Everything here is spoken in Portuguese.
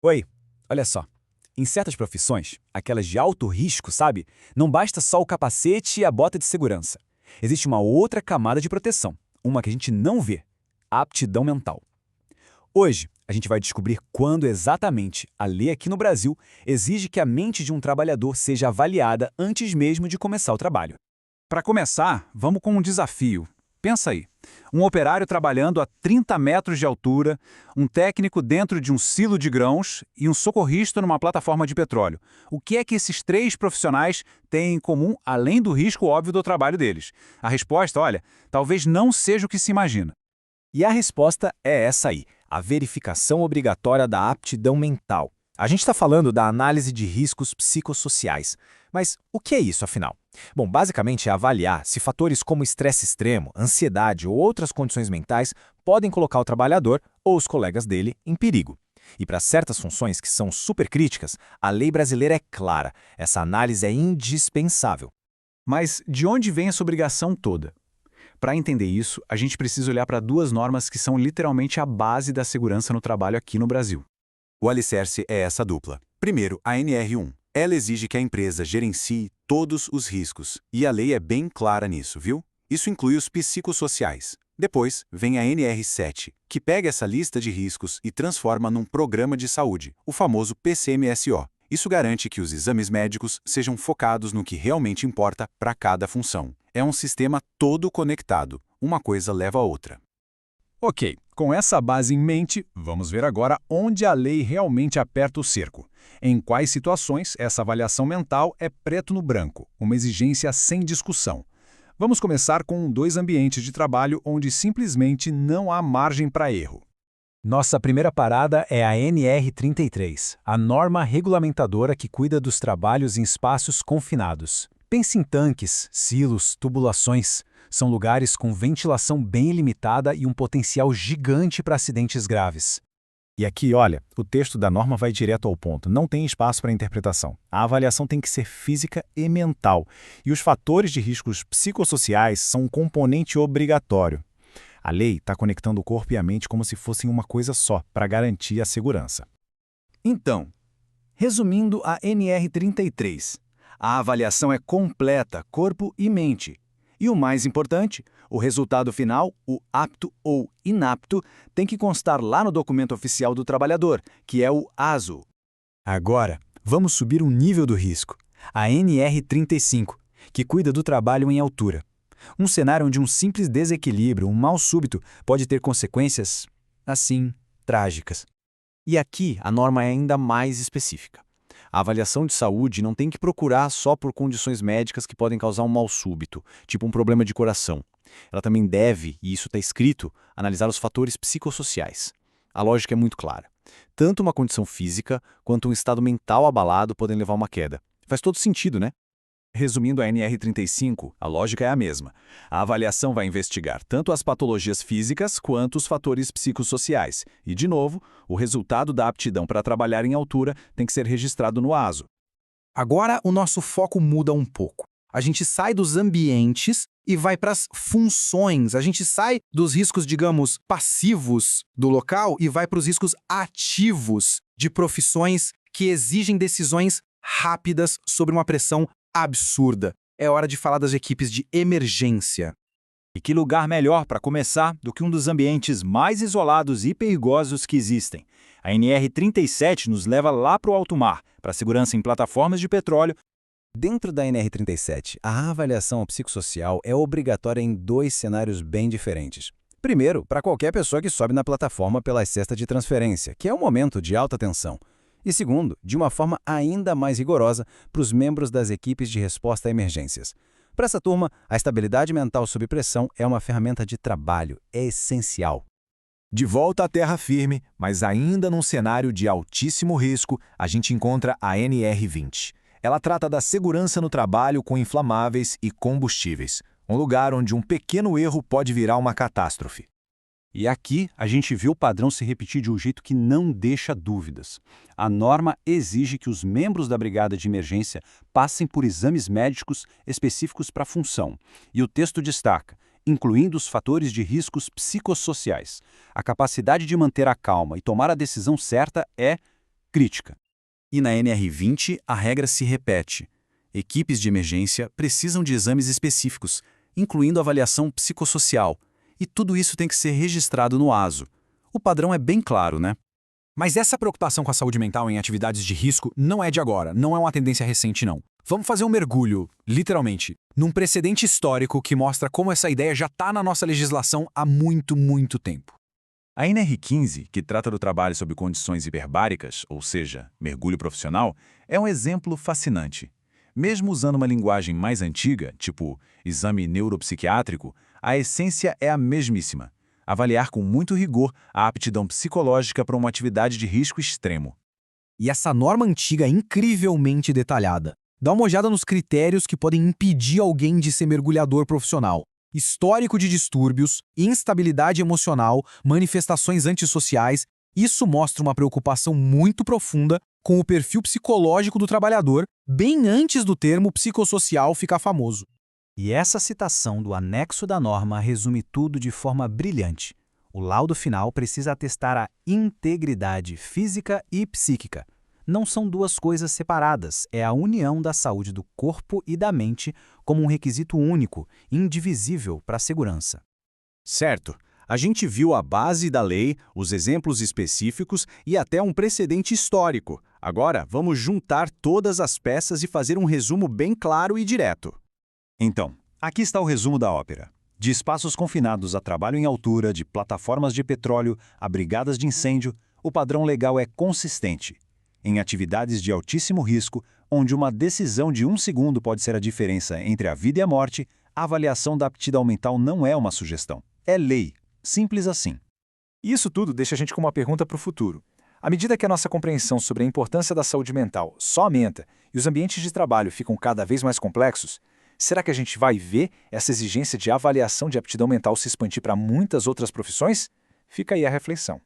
Oi, olha só. Em certas profissões, aquelas de alto risco, sabe? Não basta só o capacete e a bota de segurança. Existe uma outra camada de proteção, uma que a gente não vê: a aptidão mental. Hoje, a gente vai descobrir quando exatamente a lei aqui no Brasil exige que a mente de um trabalhador seja avaliada antes mesmo de começar o trabalho. Para começar, vamos com um desafio. Pensa aí, um operário trabalhando a 30 metros de altura, um técnico dentro de um silo de grãos e um socorrista numa plataforma de petróleo. O que é que esses três profissionais têm em comum, além do risco óbvio do trabalho deles? A resposta, olha, talvez não seja o que se imagina. E a resposta é essa aí: a verificação obrigatória da aptidão mental. A gente está falando da análise de riscos psicossociais. Mas o que é isso, afinal? Bom, basicamente é avaliar se fatores como estresse extremo, ansiedade ou outras condições mentais podem colocar o trabalhador ou os colegas dele em perigo. E para certas funções que são supercríticas, a lei brasileira é clara: essa análise é indispensável. Mas de onde vem essa obrigação toda? Para entender isso, a gente precisa olhar para duas normas que são literalmente a base da segurança no trabalho aqui no Brasil. O alicerce é essa dupla. Primeiro, a NR1. Ela exige que a empresa gerencie todos os riscos, e a lei é bem clara nisso, viu? Isso inclui os psicossociais. Depois, vem a NR7, que pega essa lista de riscos e transforma num programa de saúde, o famoso PCMSO. Isso garante que os exames médicos sejam focados no que realmente importa para cada função. É um sistema todo conectado. Uma coisa leva a outra. Ok, com essa base em mente, vamos ver agora onde a lei realmente aperta o cerco. Em quais situações essa avaliação mental é preto no branco, uma exigência sem discussão. Vamos começar com dois ambientes de trabalho onde simplesmente não há margem para erro. Nossa primeira parada é a NR33, a norma regulamentadora que cuida dos trabalhos em espaços confinados. Pense em tanques, silos, tubulações. São lugares com ventilação bem limitada e um potencial gigante para acidentes graves. E aqui, olha, o texto da norma vai direto ao ponto, não tem espaço para interpretação. A avaliação tem que ser física e mental, e os fatores de riscos psicossociais são um componente obrigatório. A lei está conectando o corpo e a mente como se fossem uma coisa só, para garantir a segurança. Então, resumindo a NR33, a avaliação é completa, corpo e mente. E o mais importante, o resultado final, o apto ou inapto, tem que constar lá no documento oficial do trabalhador, que é o ASO. Agora, vamos subir um nível do risco, a NR35, que cuida do trabalho em altura. Um cenário onde um simples desequilíbrio, um mal súbito, pode ter consequências, assim, trágicas. E aqui a norma é ainda mais específica. A avaliação de saúde não tem que procurar só por condições médicas que podem causar um mal súbito, tipo um problema de coração. Ela também deve, e isso está escrito, analisar os fatores psicossociais. A lógica é muito clara. Tanto uma condição física quanto um estado mental abalado podem levar a uma queda. Faz todo sentido, né? Resumindo a NR35, a lógica é a mesma. A avaliação vai investigar tanto as patologias físicas quanto os fatores psicossociais. E, de novo, o resultado da aptidão para trabalhar em altura tem que ser registrado no ASO. Agora o nosso foco muda um pouco. A gente sai dos ambientes e vai para as funções. A gente sai dos riscos, digamos, passivos do local e vai para os riscos ativos de profissões que exigem decisões rápidas sobre uma pressão absurda. É hora de falar das equipes de emergência. E que lugar melhor para começar do que um dos ambientes mais isolados e perigosos que existem? A NR37 nos leva lá para o alto mar, para a segurança em plataformas de petróleo. Dentro da NR37, a avaliação psicossocial é obrigatória em dois cenários bem diferentes. Primeiro, para qualquer pessoa que sobe na plataforma pela cesta de transferência, que é um momento de alta tensão. E segundo, de uma forma ainda mais rigorosa, para os membros das equipes de resposta a emergências. Para essa turma, a estabilidade mental sob pressão é uma ferramenta de trabalho, é essencial. De volta à terra firme, mas ainda num cenário de altíssimo risco, a gente encontra a NR20. Ela trata da segurança no trabalho com inflamáveis e combustíveis, um lugar onde um pequeno erro pode virar uma catástrofe. E aqui a gente vê o padrão se repetir de um jeito que não deixa dúvidas. A norma exige que os membros da brigada de emergência passem por exames médicos específicos para a função. E o texto destaca, incluindo os fatores de riscos psicossociais. A capacidade de manter a calma e tomar a decisão certa é crítica. E na NR20, a regra se repete. Equipes de emergência precisam de exames específicos, incluindo avaliação psicossocial, e tudo isso tem que ser registrado no ASO. O padrão é bem claro, né? Mas essa preocupação com a saúde mental em atividades de risco não é de agora, não é uma tendência recente, não. Vamos fazer um mergulho, literalmente, num precedente histórico que mostra como essa ideia já está na nossa legislação há muito, muito tempo. A NR15, que trata do trabalho sob condições hiperbáricas, ou seja, mergulho profissional, é um exemplo fascinante. Mesmo usando uma linguagem mais antiga, tipo exame neuropsiquiátrico, a essência é a mesmíssima: avaliar com muito rigor a aptidão psicológica para uma atividade de risco extremo. E essa norma antiga é incrivelmente detalhada. Dá uma olhada nos critérios que podem impedir alguém de ser mergulhador profissional. Histórico de distúrbios, instabilidade emocional, manifestações antissociais. Isso mostra uma preocupação muito profunda com o perfil psicológico do trabalhador, bem antes do termo psicossocial ficar famoso. E essa citação do anexo da norma resume tudo de forma brilhante. O laudo final precisa atestar a integridade física e psíquica. Não são duas coisas separadas, é a união da saúde do corpo e da mente como um requisito único, indivisível para a segurança. Certo. A gente viu a base da lei, os exemplos específicos e até um precedente histórico. Agora, vamos juntar todas as peças e fazer um resumo bem claro e direto. Então, aqui está o resumo da ópera. De espaços confinados a trabalho em altura, de plataformas de petróleo a brigadas de incêndio, o padrão legal é consistente. Em atividades de altíssimo risco, onde uma decisão de 1 segundo pode ser a diferença entre a vida e a morte, a avaliação da aptidão mental não é uma sugestão. É lei. Simples assim. E isso tudo deixa a gente com uma pergunta para o futuro. À medida que a nossa compreensão sobre a importância da saúde mental só aumenta e os ambientes de trabalho ficam cada vez mais complexos, será que a gente vai ver essa exigência de avaliação de aptidão mental se expandir para muitas outras profissões? Fica aí a reflexão.